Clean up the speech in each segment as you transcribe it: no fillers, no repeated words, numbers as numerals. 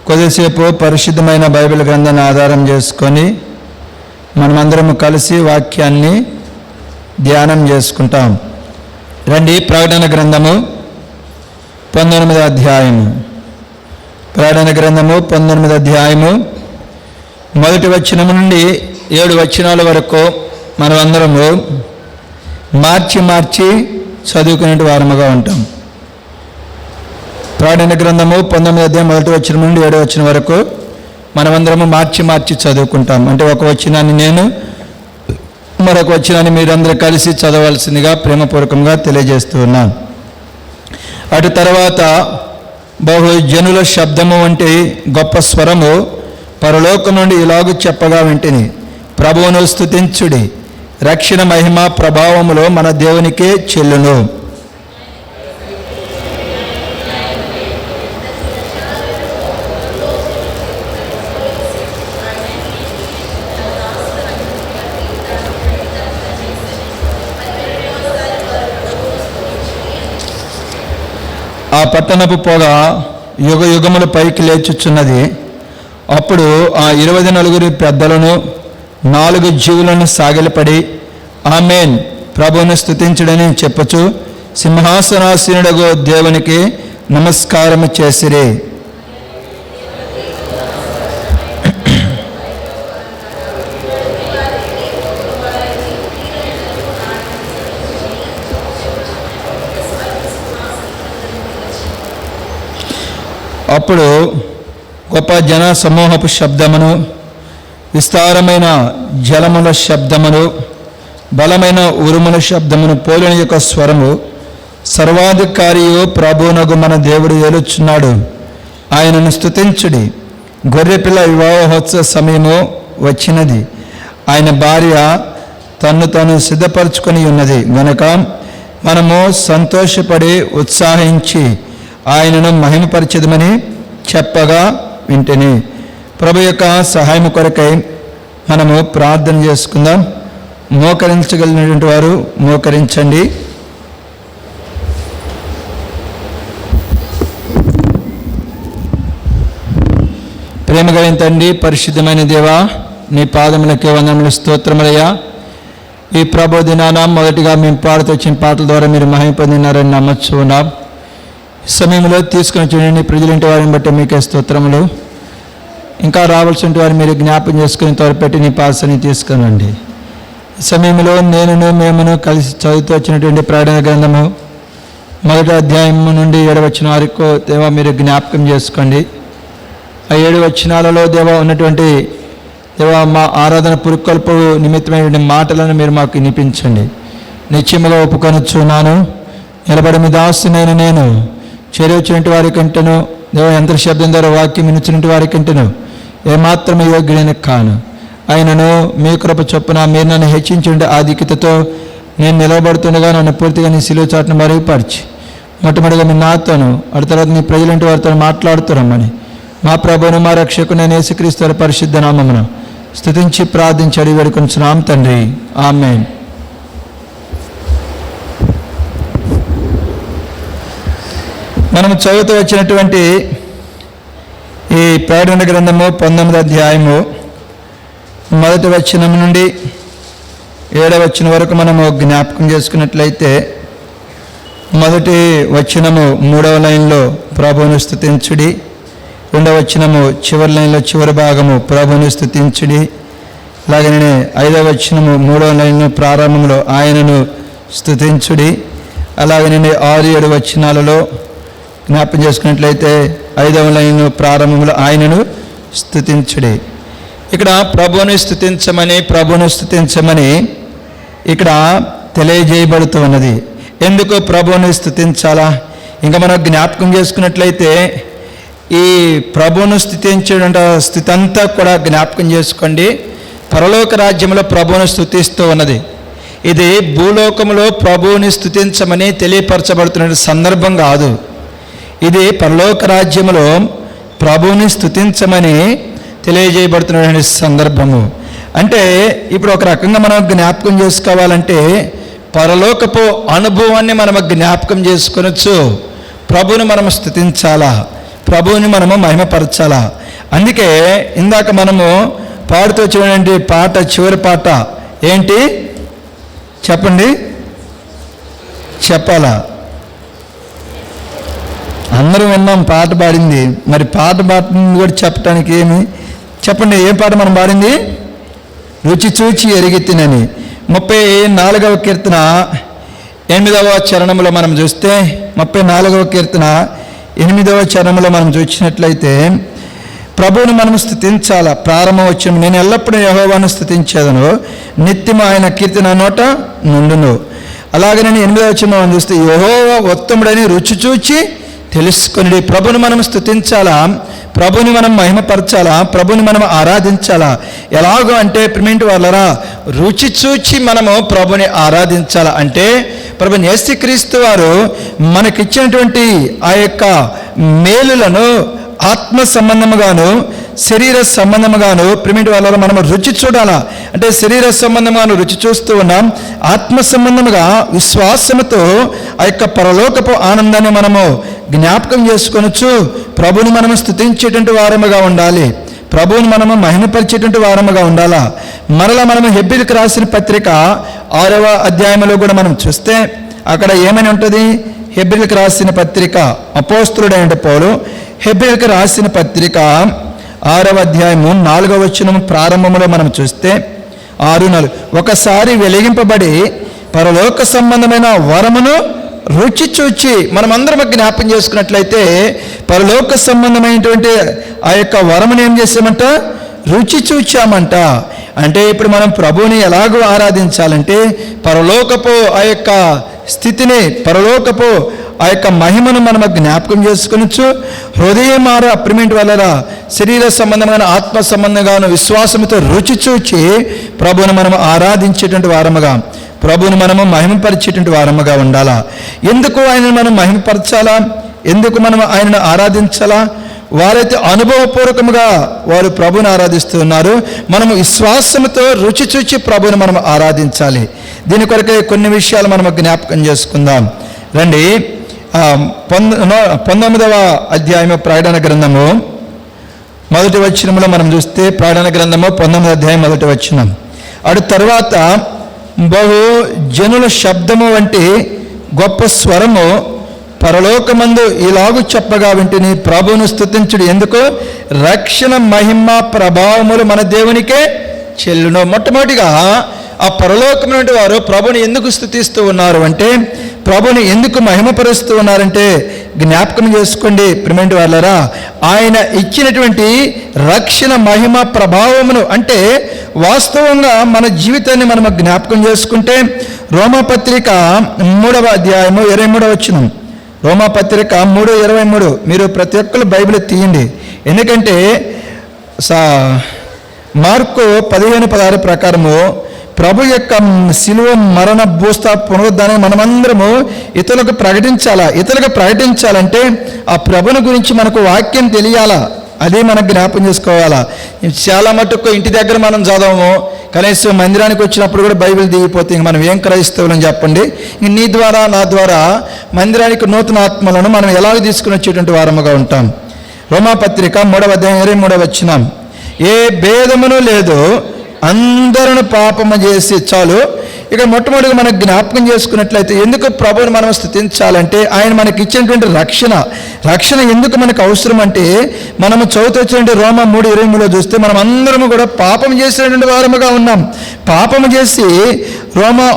కొద్దిసేపు పరిశుద్ధమైన బైబిల్ గ్రంథాన్ని ఆధారం చేసుకొని మనమందరం కలిసి వాక్యాన్ని ధ్యానం చేసుకుంటాం. రండి, ప్రకటన గ్రంథము 19వ అధ్యాయము. ప్రకటన గ్రంథము 19వ అధ్యాయము 1 వచనం నుండి 7 వచనాల వరకు మనమందరము మార్చి చదువుకునే వారముగా ఉంటాం. ప్రకటన గ్రంథము 19వ అధ్యాయం 1 వచనం నుండి 7 వచనం వరకు మనమందరము మార్చి చదువుకుంటాం. అంటే ఒక వచనాన్ని నేను, మరొక వచనాన్ని మీరందరూ కలిసి చదవాల్సిందిగా ప్రేమపూర్వకంగా తెలియజేస్తూ ఉన్నాను. అటు తర్వాత బహు జనుల శబ్దము వంటి గొప్ప స్వరము పరలోకం నుండి ఇలాగూ చెప్పగా వింటిని, ప్రభువును స్తుతించుడి, రక్షణ మహిమ ప్రభావములో మన దేవునికే చెల్లును. ఆ పట్టణపు పొగ యుగ యుగముల పైకి లేచుచున్నది. అప్పుడు ఆ 24 పెద్దలను 4 జీవులను సాగిలపడి ఆమేన్, ప్రభువును స్తుతించుడని చెప్పుచు సింహాసనాసీనుడగు దేవునికి నమస్కారము చేసిరి. అప్పుడు గొప్ప జన సమూహపు శబ్దమును, విస్తారమైన జలముల శబ్దమును, బలమైన ఉరుముల శబ్దమును పోలిన యొక్క స్వరము, సర్వాధికారియు ప్రభువునగు మన దేవుడు ఏలుచున్నాడు, ఆయనను స్తుతించుడి, గొర్రెపిల్ల వివాహోత్సవ సమయము వచ్చినది, ఆయన భార్య తన్ను సిద్ధపరచుకొని ఉన్నది గనుక మనము సంతోషపడి ఉత్సాహించి ఆయనను మహిమపరచదమని చెప్పగా వింటిని. ప్రభు యొక్క సహాయం కొరకై మనము ప్రార్థన చేసుకుందాం. మోకరించగలిగినటువంటి వారు మోకరించండి. ప్రేమగలిగిన తండ్రి, పరిశుద్ధమైన దేవా, నీ పాదములకే వందనములు, స్తోత్రములయ్యా. ఈ ప్రభు దినాన మొదటిగా మేము పాడుతూ వచ్చిన పాటల ద్వారా మీరు మహిమ పొందినారని నమ్మచ్చు ఉన్నాం. సమయంలో తీసుకుని చూడండి ప్రజలంటి వారిని బట్టి మీకే స్తోత్రములు. ఇంకా రావాల్సిన వారిని మీరు జ్ఞాపం చేసుకుని త్వరపెట్టి నీ పాసని తీసుకునండి. ఈ సమయంలో మేమును కలిసి చదువుతూ వచ్చినటువంటి ప్రకటన గ్రంథము 1వ అధ్యాయము నుండి 7 వచనం వరకు దేవా మీరు జ్ఞాపకం చేసుకోండి. ఆ 7 వచనాలలో దేవా ఉన్నటువంటి దేవా మా ఆరాధన పురుకొల్పు నిమిత్తమైనటువంటి మాటలను మీరు మాకు వినిపించండి. నిశ్చయముగా ఒప్పుకొనుచున్నాను, నిలబడి మీ దాసునైన నేను చేరవచ్చినటువంటి వారి కంటేను దేవ యంత్ర శబ్దం ద్వారా వాక్యం వినిచినటువంటి వారి కంటేను ఏమాత్రమే యోగ్యుడైన కాను. ఆయనను మీ కృప చొప్పున మీరు నన్ను హెచ్చించండి. ఆధిక్యతతో నేను నిలబడుతుండగా నన్ను పూర్తిగా నీ సిలువ చాటును మరుగుపరిచి మొట్టమొదటిగా మీ నాతోను, అటు తర్వాత నీ ప్రజలంటి వారితో మాట్లాడుతున్నామని మా ప్రభువును మా రక్షకునైన యేసుక్రీస్తు వారి పరిశుద్ధ నామమున స్తుతించి ప్రార్థించి అడిగి వేడుకొనుచున్నాం తండ్రి, ఆమేన్. మనం చదువుతూ వచ్చినటువంటి ఈ ప్రకటన గ్రంథము 19వ అధ్యాయము 1వ వచనం నుండి 7వ వచనం వరకు మనము జ్ఞాపకం చేసుకున్నట్లయితే, 1వ వచనము 3వ లైన్లో ప్రభువును స్తుతించుడి, 2వ వచనము చివరి లైన్లో చివరి భాగము ప్రభువును స్తుతించుడి, అలాగనే 5వ వచనము 3వ లైన్లో ప్రారంభంలో ఆయనను స్తుతించుడి, అలాగనే 6, 7 వచనాలలో జ్ఞాపకం చేసుకున్నట్లయితే 5వ లైన్ ప్రారంభంలో ఆయనను స్తుతించుడి. ఇక్కడ ప్రభువును స్తుతించమని ఇక్కడ తెలియజేయబడుతూ ఉన్నది. ఎందుకు ప్రభువును స్తుతించాలా? ఇంకా మనం జ్ఞాపకం చేసుకున్నట్లయితే ఈ ప్రభువును స్తుతించే స్థితి అంతా కూడా జ్ఞాపకం చేసుకోండి. పరలోక రాజ్యంలో ప్రభువును స్తుతిస్తూ ఉన్నది. ఇది భూలోకంలో ప్రభువుని స్తుతించమని తెలియపరచబడుతున్న సందర్భం కాదు. ఇది పరలోక రాజ్యములో ప్రభువుని స్తుతించమని తెలియజేయబడుతున్న సందర్భము. అంటే ఇప్పుడు ఒక రకంగా మనం జ్ఞాపకం చేసుకోవాలంటే పరలోకపు అనుభవాన్ని మనం జ్ఞాపకం చేసుకొనొచ్చు. ప్రభువును మనం స్తుతించాలా, ప్రభువుని మనము మహిమపరచాలా. అందుకే ఇందాక మనము పాడుతూ చూడండి పాట, చివరి పాట ఏంటి చెప్పండి, చెప్పాలా? అందరూ విన్నాం పాట పాడింది, మరి పాట పాడింది కూడా చెప్పడానికి ఏమి చెప్పండి. ఏం పాట మనం పాడింది? రుచి చూచి ఎరిగితినని. 34వ కీర్తన 8వ చరణంలో మనం చూస్తే, 34వ కీర్తన 8వ చరణంలో మనం చూసినట్లయితే, ప్రభువును మనం స్తుతించాలా. ప్రారంభం వచ్చిన నేను ఎల్లప్పుడూ యెహోవాను స్తుతించేదను, నిత్యము ఆయన కీర్తన నోట నుండును. అలాగే నేను 8వ వచనం మనం చూస్తే, యెహోవా ఉత్తముడని రుచి చూచి తెలుసుకొని. ప్రభుని మనం స్తుతించాలా, ప్రభుని మనం మహిమపరచాలా, ప్రభుని మనం ఆరాధించాలా. ఎలాగో అంటే ప్రిమింటి వాళ్ళరా, రుచి చూచి మనము ప్రభుని ఆరాధించాలా. అంటే ప్రభుని యేసుక్రీస్తు వారు మనకిచ్చినటువంటి ఆ యొక్క మేలులను ఆత్మ సంబంధముగాను శరీర సంబంధముగాను ప్రిమిటి వాళ్ళలో మనం రుచి చూడాలా. అంటే శరీర సంబంధముగాను రుచి చూస్తూ ఉన్నాం, ఆత్మ సంబంధముగా విశ్వాసముతో ఆ యొక్క పరలోకపు ఆనందాన్ని మనము జ్ఞాపకం చేసుకొనొచ్చు. ప్రభుని మనము స్తుతించేటువంటి వారముగా ఉండాలి, ప్రభువుని మనము మహిమపరిచేటువంటి వారముగా ఉండాలా. మరలా మనము హెబ్రీయులకు రాసిన పత్రిక 6వ అధ్యాయంలో కూడా మనం చూస్తే అక్కడ ఏమని ఉంటుంది? హెబ్రీయులకు రాసిన పత్రిక, అపోస్తలుడైన పౌలు హెబ్రీయులకు రాసిన పత్రిక 6వ అధ్యాయము 4వ వచనం ప్రారంభంలో మనం చూస్తే 6:4, ఒకసారి వెలిగింపబడి పరలోక సంబంధమైన వరమును రుచి చూచి, మనమందరం జ్ఞాపం చేసుకున్నట్లయితే పరలోక సంబంధమైనటువంటి ఆ యొక్క వరమును ఏం చేసామంట? రుచి చూచామంట. అంటే ఇప్పుడు మనం ప్రభువుని ఎలాగో ఆరాధించాలంటే పరలోకపు ఆ యొక్క స్థితిని, పరలోకపు ఆ యొక్క మహిమను మనం జ్ఞాపకం చేసుకొనొచ్చు. హృదయమార ప్రిమింటి వల్ల శరీర సంబంధమైన ఆత్మ సంబంధంగాను విశ్వాసంతో రుచి చూచి ప్రభువుని మనం ఆరాధించేటువంటి వారముగా, ప్రభువుని మనము మహిమపరిచేటువంటి వారముగా ఉండాలా. ఎందుకు ఆయనను మనం మహిమపరచాలా? ఎందుకు మనం ఆయనను ఆరాధించాలా? వారైతే అనుభవపూర్వకముగా వారు ప్రభుని ఆరాధిస్తున్నారు, మనము విశ్వాసంతో రుచి చూచి ప్రభుని మనం ఆరాధించాలి. దీని కొరకే కొన్ని విషయాలు మనం జ్ఞాపకం చేసుకుందాం రండి. 19వ అధ్యాయము ప్రకటన గ్రంథము 1వ వచనంలో మనం చూస్తే, ప్రకటన గ్రంథము 19వ అధ్యాయం 1వ వచనం, అటు తరువాత బహు జనుల శబ్దము వంటి గొప్ప స్వరము పరలోకమందు ఇలాగు చెప్పగా వింటిని, ప్రభువును స్తుతించుడు, ఎందుకు? రక్షణ మహిమ ప్రభావములు మన దేవునికే చెల్లును. మొట్టమొదటిగా ఆ పరలోకమైనటువంటి వారు ప్రభుని ఎందుకు స్తుతిస్తూ ఉన్నారు అంటే, ప్రభుని ఎందుకు మహిమపరుస్తూ ఉన్నారంటే, జ్ఞాపకం చేసుకోండి ప్రిమెంటి వాళ్ళరా, ఆయన ఇచ్చినటువంటి రక్షణ మహిమ ప్రభావమును, అంటే వాస్తవంగా మన జీవితాన్ని మనం జ్ఞాపకం చేసుకుంటే రోమాపత్రిక 3వ అధ్యాయము 23వ వచనం, రోమాపత్రిక 3:23, మీరు ప్రతి ఒక్కరు బైబిల్ తీయండి. ఎందుకంటే మార్కు 15:16 ప్రకారము ప్రభు యొక్క శిలువ మరణ భూస్థా పునరుద్ధానం మనమందరము ఇతరులకు ప్రకటించాలా. ఇతరులకు ప్రకటించాలంటే ఆ ప్రభుని గురించి మనకు వాక్యం తెలియాలా, అదే మనం జ్ఞాపం చేసుకోవాలా. చాలా మటుకు ఇంటి దగ్గర మనం చదవము, కనీసం మందిరానికి వచ్చినప్పుడు కూడా బైబిల్ దిగిపోతే ఇంక మనం ఏం క్రైస్తవులని చెప్పండి. ఇంక నీ ద్వారా నా ద్వారా మందిరానికి నూతన ఆత్మలను మనం ఎలాగ తీసుకుని వచ్చేటువంటి వారముగా ఉంటాం. రోమాపత్రిక 3వ అధ్యాయం 23వ వచనం, ఏ భేదమును లేదు, అందరూ పాపము చేసి చాలు. ఇక మొట్టమొదటిగా మనం జ్ఞాపకం చేసుకున్నట్లయితే ఎందుకు ప్రభువుని మనం స్తుతించాలంటే, ఆయన మనకి ఇచ్చినటువంటి రక్షణ ఎందుకు మనకు అవసరం అంటే, మనము చదువుతొచ్చినటువంటి రోమా 3:23లో చూస్తే మనం అందరము కూడా పాపం చేసినటువంటి వారముగా ఉన్నాం. పాపము చేసి రోమా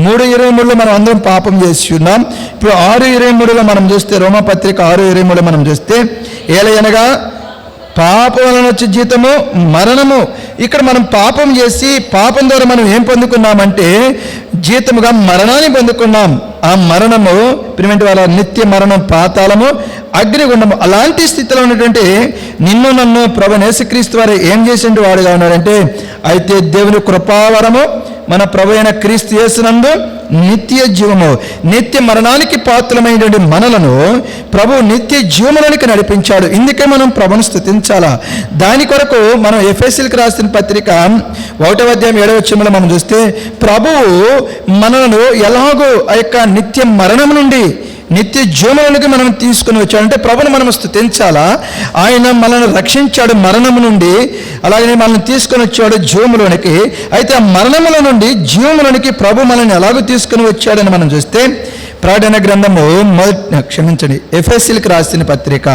3:23లో మనం అందరం పాపం చేసి ఉన్నాం. ఇప్పుడు 6:23లో మనం చూస్తే, రోమాపత్రిక 6:23లో మనం చూస్తే, ఏలయనగా పాపం వలన వచ్చే జీతము మరణము. ఇక్కడ మనం పాపం చేసి పాపం ద్వారా మనం ఏం పొందుకున్నామంటే జీతముగా మరణాన్ని పొందుకున్నాం. ఆ మరణము ప్రిమెంట్ వాళ్ళ నిత్య మరణం, పాతాళము, అగ్నిగుండము. అలాంటి స్థితిలో ఉన్నటువంటి నిన్ను నన్ను ప్రభువైన యేసుక్రీస్తు వారు ఏం చేసేటువంటి వాడుగా ఉన్నారంటే, అయితే దేవుని కృపావరము మన ప్రభువైన క్రీస్తు యేసునందు నిత్య జీవము, నిత్య మరణానికి పాత్రమైనటువంటి మనలను ప్రభు నిత్య జీవములోనికి నడిపించాడు. ఇందుకే మనం ప్రభుని స్తుతించాలా. దాని కొరకు మనం ఎఫెసీయులకు రాసిన పత్రిక 1వ అధ్యాయం 7వ వచనంలో మనం చూస్తే, ప్రభువు మనలను ఎలాగో ఆ యొక్క నిత్య మరణం నుండి నిత్య జీవములోనికి మనం తీసుకుని వచ్చాడు. అంటే ప్రభుని మనం స్తుతించాలా. ఆయన మనల్ని రక్షించాడు మరణము నుండి, అలాగనే మనల్ని తీసుకొని వచ్చాడు జీవములోనికి. అయితే ఆ మరణముల నుండి జీవములోనికి ప్రభు మనల్ని ఎలాగో తీసుకుని వచ్చాడని మనం చూస్తే ప్రకటన గ్రంథము ఎఫెసీయులకు రాసిన పత్రిక,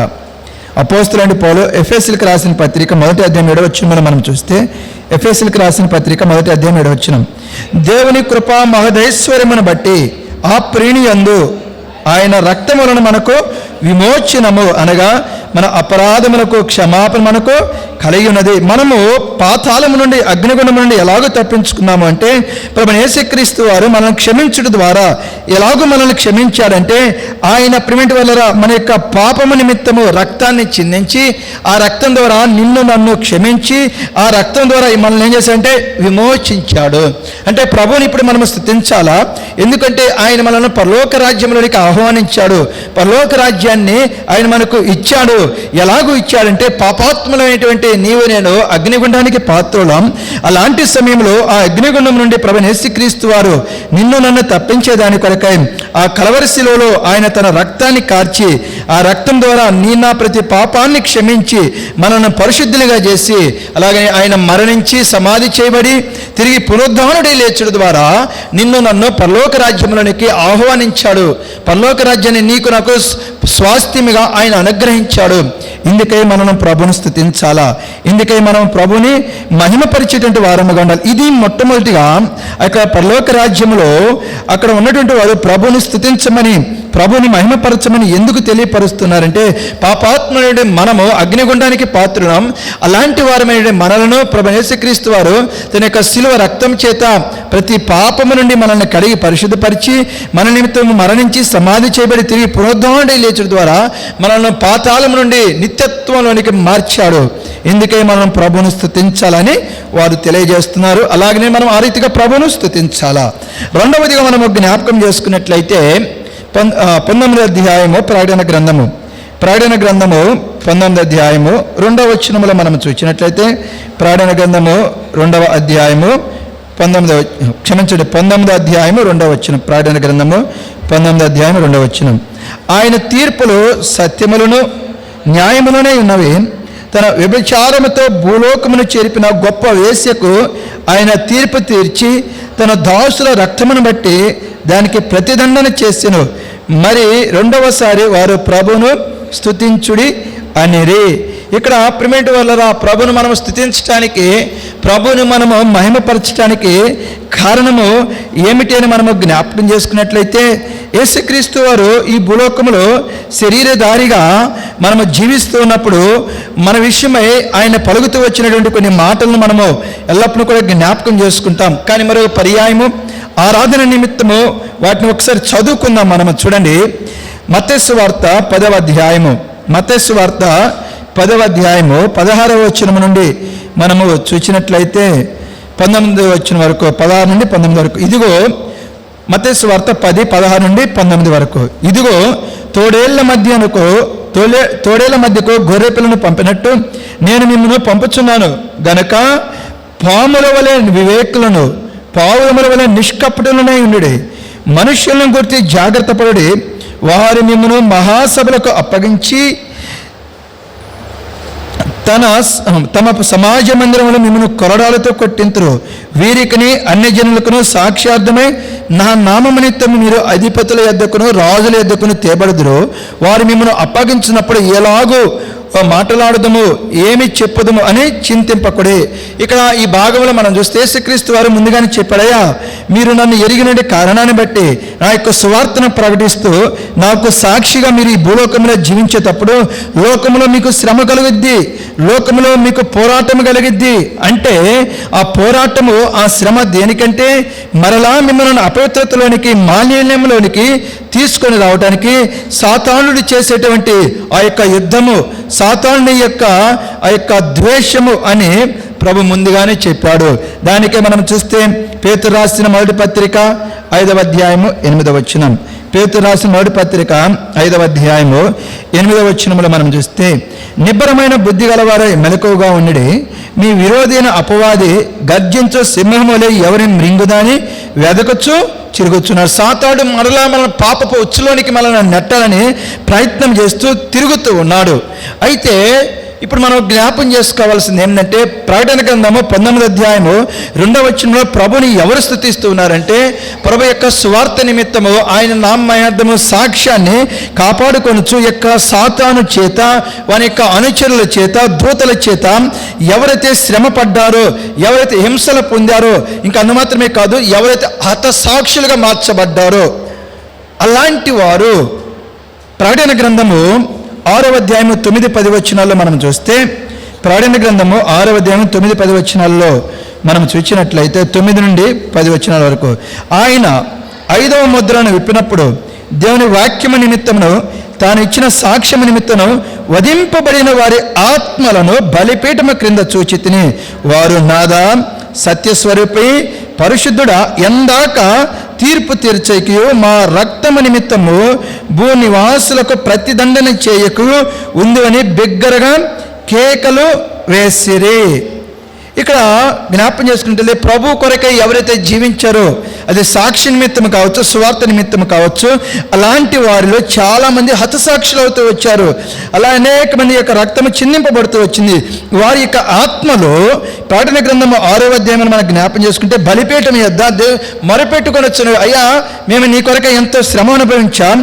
అపోస్తలుడైన పౌలు ఎఫెసీయులకు రాసిన పత్రిక 1వ అధ్యాయం 7వ వచనం మనం చూస్తే, ఎఫెసీయులకు రాసిన పత్రిక 1వ అధ్యాయం 7వ వచనం, దేవుని కృపా మహదైశ్వర్యమును బట్టి ఆ ప్రేణి యందు ఆయన రక్తము వలన మనకు విమోచనము, అనగా మన అపరాధములకు క్షమాపణ మనకు కలిగి ఉన్నది. మనము పాతాళము నుండి, అగ్నిగుండము నుండి ఎలాగో తప్పించుకున్నాము అంటే ప్రభువైన యేసుక్రీస్తు వారు మనల్ని క్షమించడం ద్వారా ఎలాగో మనల్ని క్షమించాడంటే ఆయన ప్రిమెంట్ వల్ల మన యొక్క పాపము నిమిత్తము రక్తాన్ని చిందించి ఆ రక్తం ద్వారా నిన్ను నన్ను క్షమించి ఆ రక్తం ద్వారా మనల్ని ఏం చేశాడంటే విమోచించాడు. అంటే ప్రభువుని ఇప్పుడు మనం స్తుతించాలా. ఎందుకంటే ఆయన మనల్ని పరలోక రాజ్యంలోనికి ఆహ్వానించాడు. పరలోక రాజ్యాన్ని ఆయన మనకు ఇచ్చాడు. ఎలాగూ ఇచ్చాడంటే పాపాత్ములైనటువంటి నీవు నేను అగ్నిగుండానికి పాత్రులం. అలాంటి సమయంలో ఆ అగ్నిగుండం నుండి ప్రభువైన యేసుక్రీస్తు వారు నిన్ను నన్ను తప్పించేదాని కొరకై ఆ కలవరి శిలువలో ఆయన తన రక్తాన్ని కార్చి ఆ రక్తం ద్వారా నీ నా ప్రతి పాపాన్ని క్షమించి మనల్ని పరిశుద్ధులుగా చేసి, అలాగే ఆయన మరణించి సమాధి చేయబడి తిరిగి పునరుద్ధానుడై లేచడం ద్వారా నిన్ను నన్ను పరలోక రాజ్యంలోనికి ఆహ్వానించాడు. పరలోక రాజ్యాన్ని నీకు నాకు స్వాస్థ్యముగా ఆయన అనుగ్రహించాడు. ఇందుకై మనం ప్రభుని స్తుతించాలా. ఇందుకై మనం ప్రభుని మహిమపరిచేటువంటి వారముగా ఉండాలి. ఇది మొట్టమొదటిగా అక్కడ పరలోక రాజ్యంలో అక్కడ ఉన్నటువంటి వారు ప్రభుని స్తుతించమని, ప్రభుని మహిమపరచమని ఎందుకు తెలియపరుస్తున్నారంటే పాపాత్ముడైన మనము అగ్నిగుండానికి పాత్రులం. అలాంటి వారమైన మనలను ప్రభువైన యేసుక్రీస్తు వారు తన యొక్క శిలువ రక్తం చేత ప్రతి పాపము నుండి మనల్ని కడిగి పరిశుద్ధపరిచి మన నిమిత్తం మరణించి సమాధి చేయబడి తిరిగి పునరుద్ధానుడై లేచడం ద్వారా మనల్ని పాతాళం నుండి నిత్యత్వంలోనికి మార్చాడు. ఇందుకే మనం ప్రభువును స్తుతించాలని వారు తెలియజేస్తున్నారు. అలాగనే మనం ఆ రీతిగా ప్రభువును స్తుతించాలా. రెండవదిగా మనం జ్ఞాపకం చేసుకున్నట్లయితే 19వ అధ్యాయము ప్రకటన గ్రంథము 19వ అధ్యాయము 2వ వచనములో మనం చూసినట్లయితే ప్రకటన గ్రంథము 2వ అధ్యాయము 19వ అధ్యాయము 2వ వచనం, ప్రకటన గ్రంథము 19వ అధ్యాయం 2వ వచనం, ఆయన తీర్పులు సత్యములను న్యాయములనే ఉన్నవి. తన వ్యభిచారముతో భూలోకమును చేర్పిన గొప్ప వేశ్యకు ఆయన తీర్పు తీర్చి తన దాసుల రక్తమును బట్టి దానికి ప్రతిదండన చేసెను. మరి రెండవసారి వారు ప్రభును స్తుతించుడి అనిరి. ఇక్కడ ప్రిమెంట్ వల్ల ప్రభును మనం స్తుతించడానికి, ప్రభుని మనము మహిమపరచడానికి కారణము ఏమిటి అని మనము జ్ఞాపకం చేసుకున్నట్లయితే యేసుక్రీస్తు వారు ఈ భూలోకములో శరీరధారిగా మనము జీవిస్తూ ఉన్నప్పుడు మన విషయమై ఆయన పలుకుతూ వచ్చినటువంటి కొన్ని మాటలను మనము ఎల్లప్పుడూ కూడా జ్ఞాపకం చేసుకుంటాం. కానీ మరొక పర్యాయము ఆరాధన నిమిత్తము వాటిని ఒకసారి చదువుకుందాం. మనము చూడండి, మత్తయి సువార్త 10వ అధ్యాయము, మత్తయి సువార్త 10వ అధ్యాయము 16వ వచనం నుండి మనము చూసినట్లయితే 19వ వచనం వరకు, 16 నుండి 19 వరకు. ఇదిగో మత్తయి సువార్త 10, 16 నుండి 19 వరకు. ఇదిగో తోడేళ్ల మధ్యకు గొర్రె పిల్లను పంపినట్టు నేను మిమ్మల్ని పంపుచున్నాను గనక పాముల వలె వివేకులను, పావులముల వలె నిష్కపటులనై ఉండుడి. మనుష్యులను గురించి జాగ్రత్త పడుడి. వారు మిమ్మను మహాసభలకు అప్పగించి తమ సమాజ మందిరంలో మిమ్మల్ని కొరడాలతో కొట్టింతురు. వీరికిని అన్యజనులకును సాక్ష్యార్థమై నా నామము నిమిత్తము మీరు అధిపతుల యొద్దకును రాజుల యొద్దకును తేబడుదురు. వారు మిమ్మల్ని అప్పగించినప్పుడు ఎలాగూ మాట్లాడదము, ఏమి చెప్పుదము అని చింతింపకుడే. ఇక్కడ ఈ భాగంలో మనం చూస్తే యేసుక్రీస్తు వారు ముందుగానే చెప్పాడయ్యా, మీరు నన్ను ఎరిగినటువంటి కారణాన్ని బట్టి నా యొక్క సువార్తను ప్రకటిస్తూ నాకు సాక్షిగా మీరు ఈ భూలోకంలో జీవించేటప్పుడు లోకంలో మీకు శ్రమ కలుగుద్ది, లోకంలో మీకు పోరాటం కలిగిద్ది. అంటే ఆ పోరాటము, ఆ శ్రమ దేనికంటే మరలా మిమ్మల్ని అపవిత్రతలోనికి, మాలిన్యంలోనికి తీసుకొని రావడానికి సాతానుడు చేసేటువంటి ఆ యొక్క యుద్ధము, సాతానుడి యొక్క ఆ యొక్క ద్వేషము అని ప్రభు ముందుగానే చెప్పాడు. దానికే మనం చూస్తే పేతురు రాసిన మొదటి పత్రిక 5వ అధ్యాయము 8వ వచనం, పేతురు రాసిన మొదటి పత్రిక 5వ అధ్యాయము 8వ వచనములో మనం చూస్తే, నిబ్బరమైన బుద్ధి గలవారై మెలకువగా ఉండి, మీ విరోధైన అపవాది గర్జించు సింహము వలె ఎవరిని మృంగుదాని వెదకచ్చు తిరుగుచున్నారు. సాతాడు మరలా మన పాపపు ఉచ్చులోనికి మనల్ని నెట్టాలని ప్రయత్నం చేస్తూ తిరుగుతూ ఉన్నాడు. అయితే ఇప్పుడు మనం జ్ఞాపం చేసుకోవాల్సింది ఏంటంటే, ప్రకటన గ్రంథము 19వ అధ్యాయము 2వ వచనంలో ప్రభుని ఎవరు స్తుతిస్తూ ఉన్నారంటే, ప్రభు యొక్క సువార్త నిమిత్తము ఆయన నామయార్థము సాక్ష్యాన్ని కాపాడుకొనుచు యొక్క సాతాను చేత, వాని యొక్క అనుచరుల చేత, దూతల చేత ఎవరైతే శ్రమ పడ్డారో, ఎవరైతే హింసలు పొందారో, ఇంకా అందు మాత్రమే కాదు, ఎవరైతే హతసాక్షులుగా మార్చబడ్డారో అలాంటి వారు ప్రకటన గ్రంథము 6వ అధ్యాయము 9-10 వచనాల్లో మనం చూస్తే, ప్రకటన గ్రంథము 6వ అధ్యాయము 9-10 వచనాల్లో మనం చూసినట్లయితే 9 నుండి 10 వచనాల వరకు, ఆయన 5వ ముద్రను విప్పినప్పుడు దేవుని వాక్యము నిమిత్తమును తాను ఇచ్చిన సాక్ష్యము నిమిత్తము వధింపబడిన వారి ఆత్మలను బలిపీఠము క్రింద చూచితిని. వారు నాదా సత్యస్వరూపి పరిశుద్ధుడా, ఎందాక తీర్పు తీర్చకు మా రక్తము నిమిత్తము భూనివాసులకు ప్రతిదండన చేయకు ఉందని బిగ్గరగా కేకలు వేసిరి. ఇక్కడ జ్ఞాపం చేసుకుంటే, ప్రభు కొరకై ఎవరైతే జీవించారో, అది సాక్షి నిమిత్తం కావచ్చు, సువార్త నిమిత్తం కావచ్చు, అలాంటి వారిలో చాలామంది హతసాక్షులు అవుతూ వచ్చారు. అలా అనేక మంది యొక్క రక్తము చిందింపబడుతూ వచ్చింది. వారి యొక్క ఆత్మలో ప్రకటన గ్రంథము 6వ అధ్యాయం మనం జ్ఞాపం చేసుకుంటే, బలిపీఠం యొద్ద మొరపెట్టుకొని వచ్చినారు, అయ్యా మేము నీ కొరకై ఎంతో శ్రమ అనుభవించాం,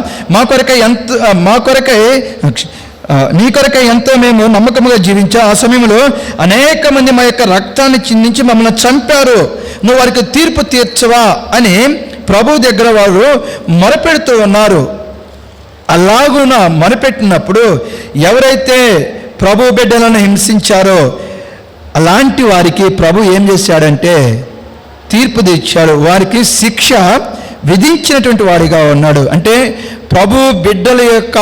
నీ కొరకై ఎంతో మేము నమ్మకముగా జీవించాం, ఆ సమయంలో అనేక మంది మా యొక్క రక్తాన్ని చిందించి మమ్మల్ని చంపారు, నువ్వు వారికి తీర్పు తీర్చవా అని ప్రభు దగ్గర వారు మొరపెడుతూ ఉన్నారు. అలాగున మొరపెట్టినప్పుడు ఎవరైతే ప్రభు బిడ్డలను హింసించారో అలాంటి వారికి ప్రభు ఏం చేశాడంటే తీర్పు తీర్చాడు, వారికి శిక్ష విధించినటువంటి వాడిగా ఉన్నాడు. అంటే ప్రభు బిడ్డల యొక్క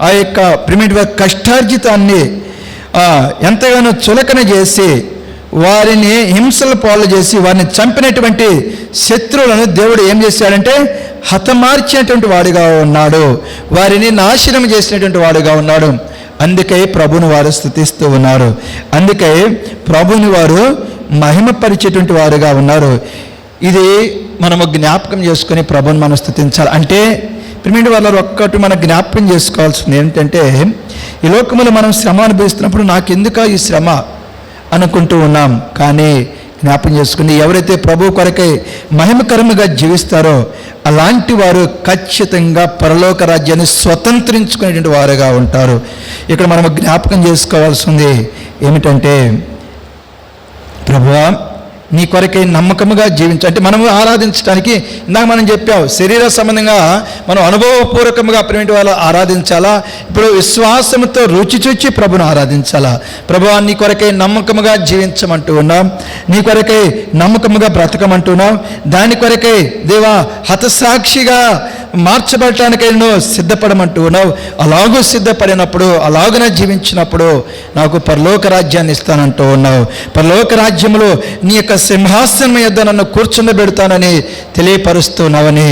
ఆ యొక్క ప్రిమిటివ్ కష్టార్జితాన్ని ఎంతగానో చులకన చేసి, వారిని హింసల పాలు చేసి, వారిని చంపినటువంటి శత్రువులను దేవుడు ఏం చేశాడంటే హతమార్చినటువంటి వాడిగా ఉన్నాడు, వారిని నాశనం చేసినటువంటి వాడిగా ఉన్నాడు. అందుకే ప్రభుని వారు స్తుతిస్తూ ఉన్నారు, అందుకే ప్రభుని వారు మహిమపరిచేటువంటి వారుగా ఉన్నారు. ఇది మనము జ్ఞాపకం చేసుకొని ప్రభుని మనం స్తుతించాలి. అంటే ప్రిమిటి వాళ్ళ ఒక్కటి మనం జ్ఞాపకం చేసుకోవాల్సింది ఏంటంటే, ఈ లోకములో మనం శ్రమ అనుభవిస్తున్నప్పుడు నాకెందుక ఈ శ్రమ అనుకుంటూ ఉన్నాం. కానీ జ్ఞాపకం చేసుకుని ఎవరైతే ప్రభు కొరకై మహిమకరముగా జీవిస్తారో అలాంటి వారు ఖచ్చితంగా పరలోక రాజ్యాన్ని స్వతంత్రించుకునేటువంటి వారుగా ఉంటారు. ఇక్కడ మనం జ్ఞాపకం చేసుకోవాల్సింది ఏమిటంటే, ప్రభువా నీ కొరకై నమ్మకముగా జీవించాలి. మనము ఆరాధించడానికి ఇందాక మనం చెప్పాం, శరీర సంబంధంగా మనం అనుభవపూర్వకంగా ప్రేమిటి వాళ్ళు ఆరాధించాలా, ఇప్పుడు విశ్వాసంతో రుచి చూచి ప్రభును ఆరాధించాలా. ప్రభువా నీ కొరకై నమ్మకముగా జీవించమంటూ ఉన్నాం, నీ కొరకై నమ్మకముగా బ్రతకమంటున్నాం, దాని కొరకై దేవా హతసాక్షిగా మార్చబడటానికై నువ్వు సిద్ధపడమంటూ ఉన్నావు. అలాగూ సిద్ధపడినప్పుడు, అలాగున జీవించినప్పుడు నాకు పరలోక రాజ్యాన్ని ఇస్తానంటూ ఉన్నావు. పరలోక రాజ్యంలో నీ యొక్క సింహాసనం యొద్ద నన్ను కూర్చుండబెడతానని తెలియపరుస్తున్నావని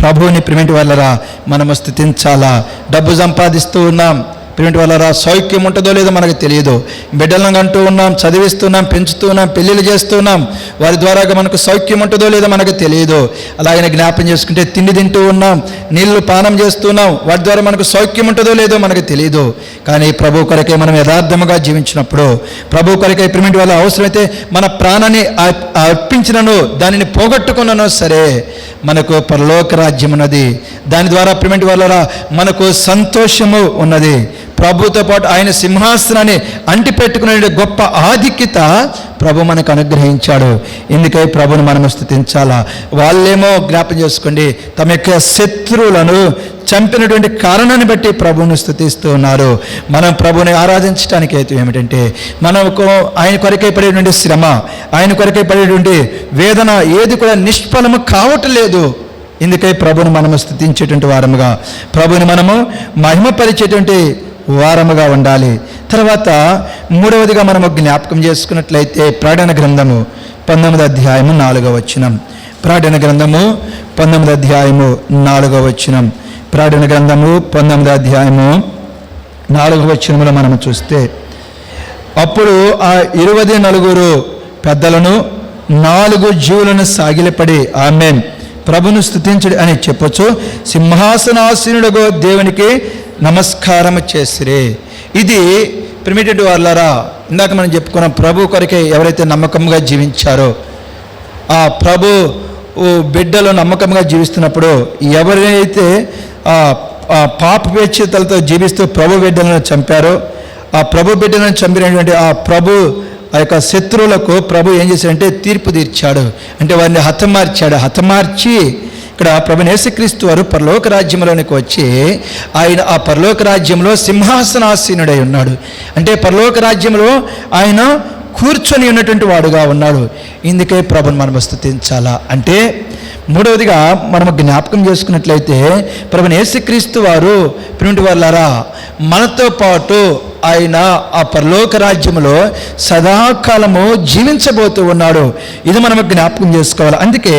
ప్రభువుని ప్రిమిటి వాళ్ళరా మనము స్తుతించాలా. డబ్బు సంపాదిస్తూ ఉన్నాం, ప్రిమిటి వాళ్ళరా సౌఖ్యం ఉంటుందో లేదో మనకు తెలియదు. బిడ్డలను అంటూ ఉన్నాం, చదివిస్తున్నాం, పెంచుతున్నాం, పెళ్ళిళ్ళు చేస్తున్నాం, వారి ద్వారా మనకు సౌఖ్యం ఉంటుందో లేదో మనకు తెలియదు. అలాగనే జ్ఞాపం చేసుకుంటే తిండి తింటూ ఉన్నాం, నీళ్లు పానం చేస్తున్నాం, వాటి ద్వారా మనకు సౌఖ్యం ఉంటుందో లేదో మనకు తెలియదు. కానీ ప్రభు కొరకై మనం యథార్థముగా జీవించినప్పుడు, ప్రభు కొరకై ప్రిమిటి వాళ్ళ అవసరమైతే మన ప్రాణాన్ని అర్పించినను, దానిని పోగొట్టుకున్నాను సరే, మనకు పరలోక రాజ్యం ఉన్నది. దాని ద్వారా ప్రిమిటి వాళ్ళరా మనకు సంతోషము ఉన్నది. ప్రభుతో పాటు ఆయన సింహాసనాన్ని అంటిపెట్టుకునే గొప్ప ఆధిక్యత ప్రభు మనకు అనుగ్రహించాడు. ఎందుకై ప్రభుని మనం స్తుతించాలా. వాళ్ళేమో జ్ఞాపం చేసుకోండి, తమ యొక్క శత్రువులను చంపినటువంటి కారణాన్ని బట్టి ప్రభువుని స్తుతిస్తూ ఉన్నారు. మనం ప్రభుని ఆరాధించడానికి అయితే ఏమిటంటే, మనకు ఆయన కొరకై పడేటువంటి శ్రమ, ఆయన కొరకై పడేటువంటి వేదన ఏది కూడా నిష్ఫలము కావట్లేదు. ఎందుకై ప్రభుని మనము స్తుతించేటువంటి వారముగా, ప్రభుని మనము మహిమపరిచేటువంటి వారముగా ఉండాలి. తర్వాత మూడవదిగా మనము జ్ఞాపకం చేసుకున్నట్లయితే ప్రకటన గ్రంథము 19వ అధ్యాయము 4వ వచనం, ప్రకటన గ్రంథము 19వ అధ్యాయము 4వ వచనం. ప్రకటన గ్రంథము 19వ అధ్యాయము 4వ వచనములో మనం చూస్తే, అప్పుడు ఆ 24 పెద్దలను 4 జీవులను సాగిలపడి ఆమేన్ ప్రభును స్తుతించుడి అని చెప్పొచ్చు, సింహాసనాసీనుడగు దేవునికి నమస్కారం చేసిరే. ఇది ప్రిమిటెడ్ వాళ్ళారా, ఇందాక మనం చెప్పుకున్నాం, ప్రభు కొరకే ఎవరైతే నమ్మకంగా జీవించారో, ఆ ప్రభు బిడ్డలు నమ్మకంగా జీవిస్తున్నప్పుడు, ఎవరైతే పాప పేచితలతో జీవిస్తూ ప్రభు బిడ్డలను చంపారో, ఆ ప్రభు బిడ్డలను చంపినటువంటి ఆ ప్రభు ఆ యొక్క శత్రువులకు ప్రభు ఏం చేశాడంటే తీర్పు తీర్చాడు. అంటే వారిని హతమార్చి ఇక్కడ ప్రభువైన యేసుక్రీస్తు వారు పరలోక రాజ్యంలోనికి వచ్చి ఆయన ఆ పరలోక రాజ్యంలో సింహాసనాసీనుడై ఉన్నాడు. అంటే పరలోక రాజ్యంలో ఆయన కూర్చొని ఉన్నటువంటి వాడుగా ఉన్నాడు. ఇందుకే ప్రభుని మనం స్తుతించాలా. అంటే మూడవదిగా మనము జ్ఞాపకం చేసుకున్నట్లయితే ప్రభువైన యేసుక్రీస్తు వారు ప్రిమిటి వాళ్ళారా మనతో పాటు ఆయన ఆ పరలోక రాజ్యంలో సదాకాలము జీవించబోతూ ఉన్నాడు. ఇది మనము జ్ఞాపకం చేసుకోవాలి. అందుకే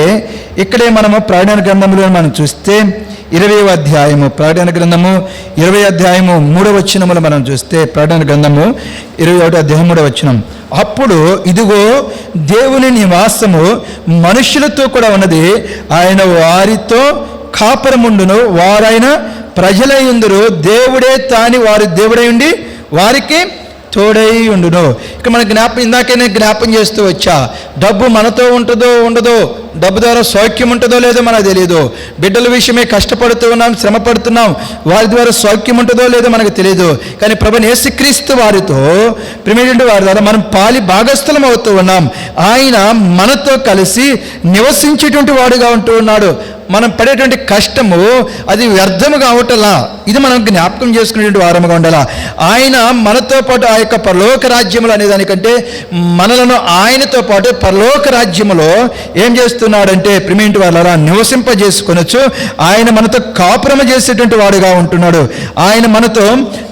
ఇక్కడే మనము ప్రకటన గ్రంథంలో మనం చూస్తే 20వ అధ్యాయము, ప్రకటన గ్రంథము 20వ అధ్యాయము 3వ వచనములో మనం చూస్తే, ప్రకటన గ్రంథము 21వ అధ్యాయం 3వ వచనం, అప్పుడు ఇదిగో దేవుని నివాసము మనుషులతో కూడా ఉన్నది, ఆయన వారితో కాపురముండును, వారైన ప్రజలై ఉందురు, దేవుడే తాని వారి దేవుడై ఉండి వారికి తోడై ఉండును. ఇక మన ఇందాకనే జ్ఞాపం చేస్తూ వచ్చా, డబ్బు మనతో ఉంటుందో ఉండదో, డబ్బు ద్వారా సౌఖ్యం ఉంటుందో లేదో మనకు తెలియదు. బిడ్డల విషయమే కష్టపడుతూ ఉన్నాం, శ్రమ పడుతున్నాం, వారి ద్వారా సౌఖ్యం ఉంటుందో లేదో మనకు తెలియదు. కానీ ప్రభువైన యేసుక్రీస్తు వారితో ప్రిమిటెడ్ వారి ద్వారా మనం పాలి భాగస్థలం అవుతూ ఉన్నాం. ఆయన మనతో కలిసి నివసించేటువంటి వాడుగా ఉంటూ ఉన్నాడు. మనం పడేటువంటి కష్టము అది వ్యర్థము కావటలా, ఇది మనం జ్ఞాపకం చేసుకునేటువంటి వారముగా ఉండాలా. ఆయన మనతో పాటు ఆ యొక్క పరలోక రాజ్యములు అనేదానికంటే మనలను ఆయనతో పాటు పరలోక రాజ్యములో ఏం చేస్తున్నాడంటే ప్రిమిటి వాళ్ళరా నివసింపజేసుకొనొచ్చు. ఆయన మనతో కాపురము చేసేటువంటి వాడుగా ఉంటున్నాడు. ఆయన మనతో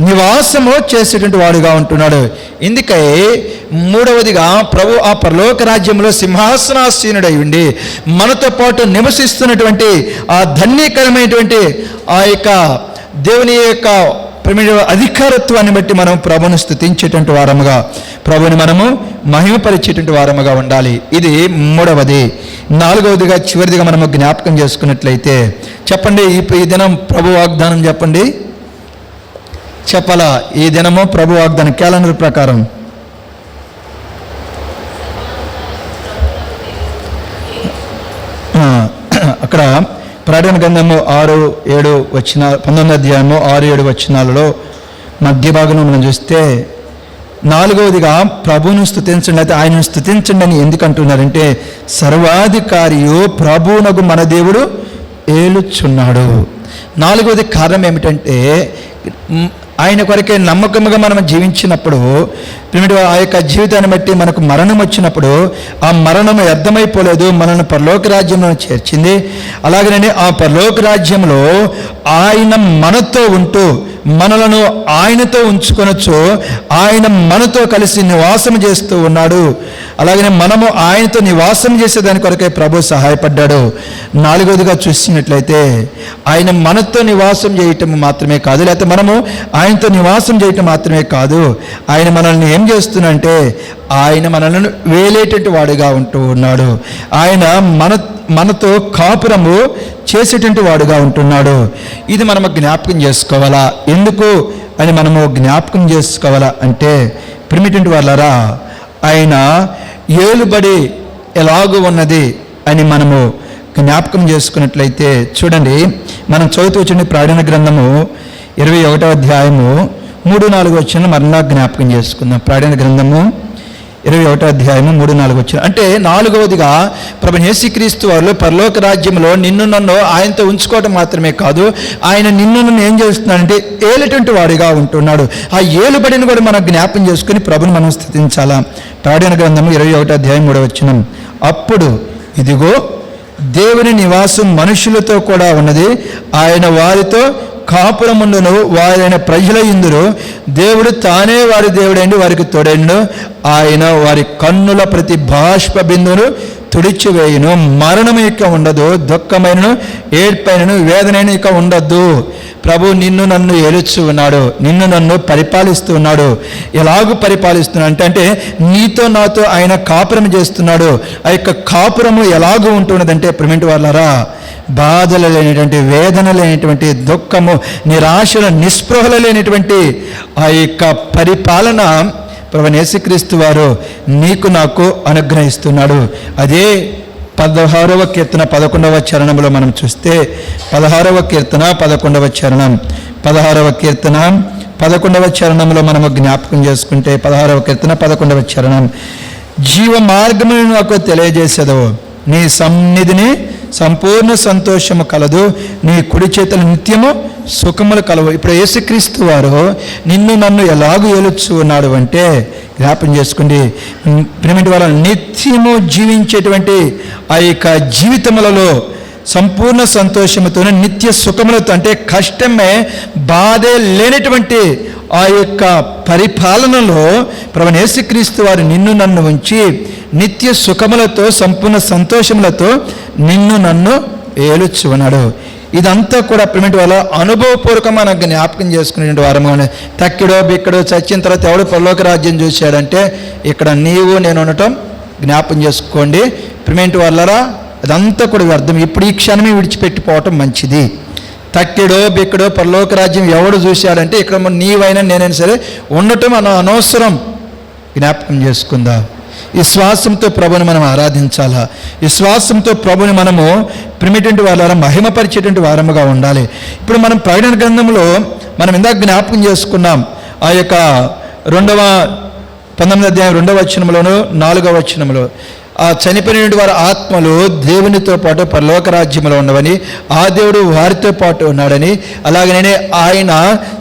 నివాసము చేసేటువంటి వాడుగా ఉంటున్నాడు. ఇందుకై మూడవదిగా ప్రభు ఆ పరలోక రాజ్యంలో సింహాసనాసీనుడై ఉండి మనతో పాటు నివసిస్తున్నటువంటి ఆ ధన్యకరమైనటువంటి ఆ యొక్క దేవుని యొక్క అధికారత్వాన్ని బట్టి మనం ప్రభుని స్తుతించేటువంటి వారముగా, ప్రభుని మనము మహిమపరిచేటువంటి వారముగా ఉండాలి. ఇది మూడవది. నాలుగవదిగా చివరిదిగా మనము జ్ఞాపకం చేసుకున్నట్లయితే చెప్పండి, ఈ దినం ప్రభు వాగ్దానం చెప్పండి, చెప్పాలా? ఈ దినము ప్రభు వాగ్దానం క్యాలెండర్ ప్రకారం అక్కడ ప్రకటన గ్రంథము 6-7 వచ్చిన 19వ అధ్యాయము 6-7 వచనాలలో మధ్య భాగంలో మనం చూస్తే, నాలుగవదిగా ప్రభువును స్తుతించండి, అయితే ఆయనను స్తుతించండి అని ఎందుకు అంటున్నారంటే, సర్వాధికారియు ప్రభువునగు మన దేవుడు ఏలుచున్నాడు. నాలుగవది కారణం ఏమిటంటే, ఆయన కొరకే నమ్మకముగా మనం జీవించినప్పుడు ఆ యొక్క జీవితాన్ని బట్టి మనకు మరణం వచ్చినప్పుడు ఆ మరణం వ్యర్థమైపోలేదు, మనల్ని పరలోక రాజ్యంలో చేర్చింది. అలాగనే ఆ పరలోక రాజ్యంలో ఆయన మనతో ఉంటూ మనలను ఆయనతో ఉంచుకొనొచ్చు, ఆయన మనతో కలిసి నివాసం చేస్తూ ఉన్నాడు. అలాగనే మనము ఆయనతో నివాసం చేసేదాని కొరకే ప్రభు సహాయపడ్డాడు. నాలుగవదిగా చూసినట్లయితే ఆయన మనతో నివాసం చేయటం మాత్రమే కాదు, లేకపోతే మనము ఆయనతో నివాసం చేయటం మాత్రమే కాదు, ఆయన మనల్ని ఏం చేస్తున్నంటే ఆయన మనల్ని వేలేటటువంటి వాడుగా ఉంటూ ఉన్నాడు. ఆయన మనతో కాపురము చేసేటువంటి వాడుగా ఉంటున్నాడు. ఇది మనము జ్ఞాపకం చేసుకోవాలా. ఎందుకు అని మనము జ్ఞాపకం చేసుకోవాలా అంటే, ప్రిమిటెంట్ వాళ్ళరా ఆయన ఏలుబడి ఎలాగూ ఉన్నది అని మనము జ్ఞాపకం చేసుకున్నట్లయితే చూడండి, మనం చదువుతూ వచ్చిన ప్రకటన గ్రంథము 21వ అధ్యాయము 3-4 వచనాలు మరలా జ్ఞాపకం చేసుకుందాం. ప్రకటన గ్రంథము 21వ అధ్యాయము 3-4 వచనాలు. అంటే నాలుగవదిగా ప్రభువైన యేసుక్రీస్తు వారు పరలోక రాజ్యంలో నిన్ను నన్ను ఆయనతో ఉంచుకోవడం మాత్రమే కాదు, ఆయన నిన్ను నన్ను ఏం చేస్తున్నాడంటే ఏలేటువంటి వాడిగా ఉంటున్నాడు. ఆ ఏలుబడిని కూడా మనం జ్ఞాపకం చేసుకుని ప్రభుని మనం స్తుతించాలా. ప్రకటన గ్రంథము 21వ అధ్యాయం 3వ వచనం, అప్పుడు ఇదిగో దేవుని నివాసం మనుషులతో కూడా ఉన్నది, ఆయన వారితో కాపురముండును, వారైన ప్రజల యందును దేవుడు తానే వారి దేవుడైండి వారికి తోడైండు, ఆయన వారి కన్నుల ప్రతి బాష్ప బిందువును తుడిచివేయును, మరణము ఇక ఉండదు, దుఃఖమైనను ఏడ్పైనను వేదనైన ఇక ఉండద్దు. ప్రభు నిన్ను నన్ను ఏలుచు ఉన్నాడు, నిన్ను నన్ను పరిపాలిస్తూ ఉన్నాడు. ఎలాగూ పరిపాలిస్తున్నాడు అంటే నీతో నాతో ఆయన కాపురం చేస్తున్నాడు. ఆ యొక్క కాపురము ఎలాగూ ఉంటున్నదంటే ప్రిమిటి వాళ్ళరా, బాధలు లేనిటువంటి, వేదన లేనిటువంటి, దుఃఖము, నిరాశలు, నిస్పృహలు లేనిటువంటి ఆ యొక్క పరిపాలన ప్రభువైన యేసుక్రీస్తు వారు నీకు నాకు అనుగ్రహిస్తున్నాడు. అదే 16వ కీర్తన 11వ చరణంలో మనం చూస్తే 16వ కీర్తన 11వ చరణం 16వ కీర్తన 11వ చరణంలో మనము జ్ఞాపకం చేసుకుంటే 16వ కీర్తన 11వ చరణం, జీవ మార్గమును నాకు తెలియజేసేదవు, నీ సన్నిధిని సంపూర్ణ సంతోషము కలదు, నీ కుడి చేతులు నిత్యము సుఖములు కలవు. ఇప్పుడు యేసుక్రీస్తు వారు నిన్ను నన్ను ఎలాగూ ఏలుచు ఉన్నాడు అంటే జ్ఞాపం చేసుకోండి, ప్రేమిటి వాళ్ళ నిత్యము జీవించేటువంటి ఆ యొక్క జీవితములలో సంపూర్ణ సంతోషముతో, నిత్య సుఖములతో, అంటే కష్టమే బాధే లేనటువంటి ఆ యొక్క పరిపాలనలో ప్రభువైన యేసుక్రీస్తు వారు నిన్ను నన్ను ఉంచి నిత్య సుఖములతో, సంపూర్ణ సంతోషములతో నిన్ను నన్ను ఏలుచు ఉన్నాడు. ఇదంతా కూడా ప్రిమిటి వాళ్ళ అనుభవపూర్వకంగా జ్ఞాపకం చేసుకునే వారము. తక్కిడో బిక్కడో చచ్చిన తర్వాత ఎవడు పరలోక రాజ్యం చూశాడంటే ఇక్కడ నీవు నేను ఉండటం జ్ఞాపకం చేసుకోండి ప్రిమిటి వాళ్ళరా. అదంతా కూడా వ్యర్థం. ఇప్పుడు ఈ క్షణమే విడిచిపెట్టిపోవటం మంచిది. తక్కిడో బిక్కడో పరలోక రాజ్యం ఎవడు చూశాడంటే ఇక్కడ నీవైనా నేనైనా సరే ఉండటం అనవసరం. జ్ఞాపకం చేసుకుందా. విశ్వాసంతో ప్రభుని మనం ఆరాధించాలా. విశ్వాసంతో ప్రభుని మనము ప్రిమిటెంట్ వాళ్ళ మహిమపరిచేటువంటి వారముగా ఉండాలి. ఇప్పుడు మనం ప్రకటన గ్రంథంలో మనం ఇందాక జ్ఞాపకం చేసుకున్నాం. ఆ యొక్క 19వ అధ్యాయం 2వ వచనంలోను 4వ వచనంలో ఆ చనిపోయిన వారి ఆత్మలు దేవునితో పాటు పరలోక రాజ్యంలో ఉన్నవని, ఆ దేవుడు వారితో పాటు ఉన్నాడని, అలాగనే ఆయన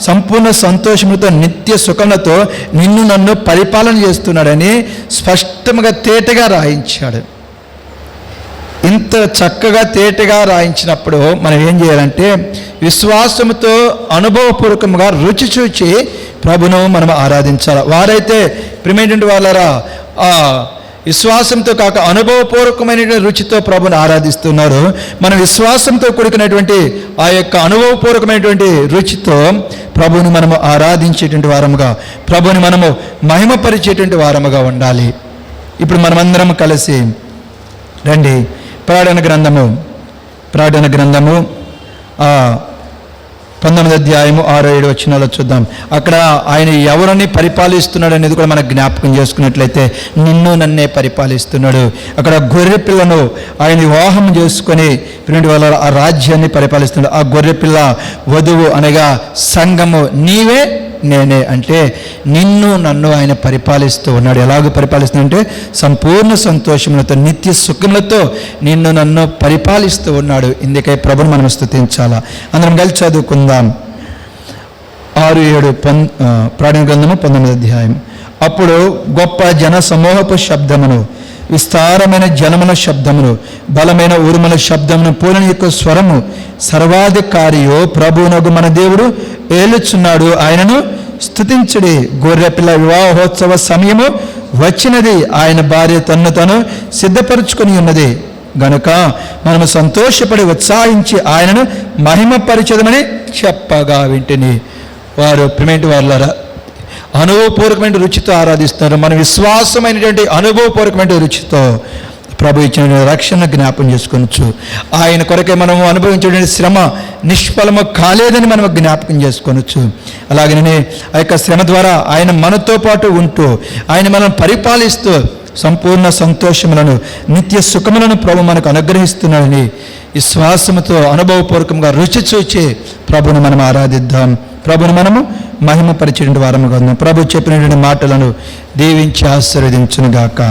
సంపూర్ణ సంతోషములతో నిత్య సుఖములతో నిన్ను నన్ను పరిపాలన చేస్తున్నాడని స్పష్టంగా తేటగా రాయించాడు. ఇంత చక్కగా తేటగా రాయించినప్పుడు మనం ఏం చేయాలంటే విశ్వాసముతో అనుభవపూర్వకంగా రుచి చూచి ప్రభును మనం ఆరాధించాలి. వారైతే ప్రిమేటెంట్ వాళ్ళరా విశ్వాసంతో కాక అనుభవపూర్వకమైన రుచితో ప్రభుని ఆరాధిస్తున్నారు. మనం విశ్వాసంతో కూడుకున్నటువంటి ఆ యొక్క అనుభవపూర్వకమైనటువంటి రుచితో ప్రభుని మనము ఆరాధించేటువంటి వారముగా, ప్రభుని మనము మహిమపరిచేటువంటి వారముగా ఉండాలి. ఇప్పుడు మనమందరం కలిసి రండి ప్రకటన గ్రంథము 19వ అధ్యాయము 6-7 వచనాలు చూద్దాం. అక్కడ ఆయన ఎవరిని పరిపాలిస్తున్నాడు అనేది కూడా మనకు జ్ఞాపకం చేసుకున్నట్లయితే నిన్ను నన్నే పరిపాలిస్తున్నాడు. అక్కడ గొర్రె పిల్లను ఆయన వివాహం చేసుకొని వాళ్ళ ఆ రాజ్యాన్ని పరిపాలిస్తున్నాడు. ఆ గొర్రె పిల్ల వధువు అనగా సంఘము నీవే నేనే, అంటే నిన్ను నన్ను ఆయన పరిపాలిస్తూ ఉన్నాడు. ఎలాగో పరిపాలిస్తున్నాడంటే సంపూర్ణ సంతోషములతో నిత్య సుఖములతో నిన్ను నన్ను పరిపాలిస్తూ ఉన్నాడు. ఇందుకై ప్రభుని మనం స్తుతించాలా. అందరం కలిసి చదువుకుందాం. 6-7 ప్రకటన గ్రంథము 19వ అధ్యాయం. అప్పుడు గొప్ప జన సమూహపు శబ్దమును, విస్తారమైన జనముల శబ్దమును, బలమైన ఉరుముల శబ్దమును, పూలని యొక్క స్వరము, సర్వాధికారియో ప్రభువునగు మన దేవుడు ఏలుచున్నాడు, ఆయనను స్తుతించుడి. గొర్రెపిల్ల వివాహోత్సవ సమయము వచ్చినది, ఆయన భార్య తన్ను తను సిద్ధపరుచుకొని ఉన్నది గనుక మనము సంతోషపడి ఉత్సాహించి ఆయనను మహిమపరిచదమని చెప్పగా వింటిని. వారు ప్రిమేంటి వాళ్ళరా అనుభవపూర్వకమైన రుచితో ఆరాధిస్తున్నారు. మన విశ్వాసమైనటువంటి అనుభవపూర్వకమైన రుచితో ప్రభు ఇచ్చిన రక్షణ జ్ఞాపం చేసుకోవచ్చు. ఆయన కొరకే మనము అనుభవించేటువంటి శ్రమ నిష్ఫలము కాలేదని మనం జ్ఞాపకం చేసుకోవచ్చు. అలాగనే ఆ యొక్క శ్రమ ద్వారా ఆయన మనతో పాటు ఉంటూ ఆయన మనం పరిపాలిస్తూ సంపూర్ణ సంతోషములను నిత్య సుఖములను ప్రభు మనకు అనుగ్రహిస్తున్నాడని విశ్వాసముతో అనుభవపూర్వకంగా రుచి చూచి ప్రభుని మనం ఆరాధిద్దాం. ప్రభుని మనము మహిమపరిచేటువంటి వారముగా ఉందాం. ప్రభు చెప్పినటువంటి మాటలను దీవించి ఆశీర్వదించునుగాక.